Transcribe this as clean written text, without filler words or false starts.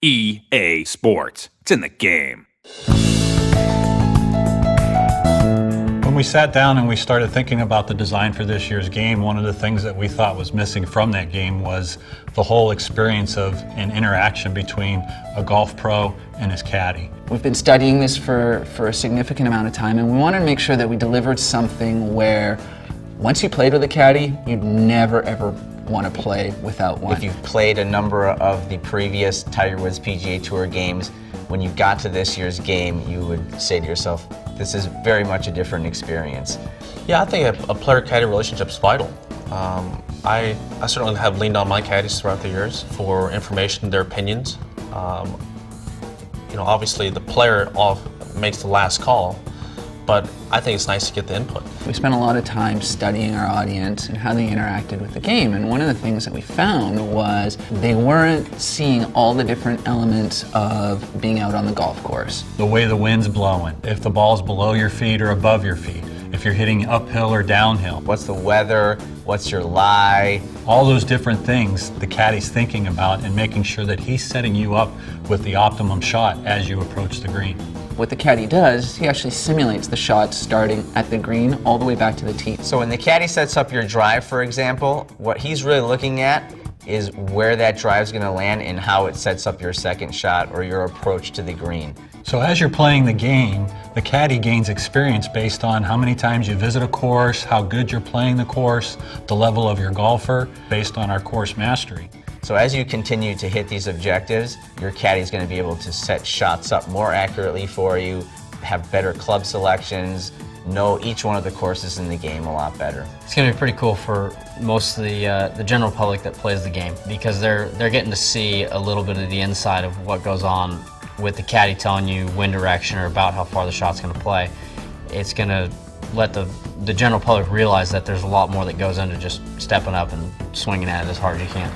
EA Sports. It's in the game. When we sat down and we started thinking about the design for this year's game, one of the things that we thought was missing from that game was the whole experience of an interaction between a golf pro and his caddy. We've been studying this for a significant amount of time, and we wanted to make sure that we delivered something where once you played with a caddy, you'd never ever want to play without one. If you've played a number of the previous Tiger Woods PGA Tour games, when you got to this year's game, you would say to yourself, this is very much a different experience. Yeah, I think a player-caddy relationship is vital. I certainly have leaned on my caddies throughout the years for information, their opinions. Obviously the player makes the last call, but I think it's nice to get the input. We spent a lot of time studying our audience and how they interacted with the game, and one of the things that we found was they weren't seeing all the different elements of being out on the golf course. The way the wind's blowing, if the ball's below your feet or above your feet, if you're hitting uphill or downhill. What's the weather? What's your lie? All those different things the caddy's thinking about and making sure that he's setting you up with the optimum shot as you approach the green. What the caddy does, he actually simulates the shot starting at the green all the way back to the tee. So when the caddy sets up your drive, for example, what he's really looking at is where that drive's going to land and how it sets up your second shot or your approach to the green. So as you're playing the game, the caddy gains experience based on how many times you visit a course, how good you're playing the course, the level of your golfer, based on our course mastery. So as you continue to hit these objectives, your caddy's going to be able to set shots up more accurately for you, have better club selections, know each one of the courses in the game a lot better. It's going to be pretty cool for most of the general public that plays the game, because they're getting to see a little bit of the inside of what goes on with the caddy telling you wind direction or about how far the shot's going to play. It's going to let the general public realize that there's a lot more that goes into just stepping up and swinging at it as hard as you can.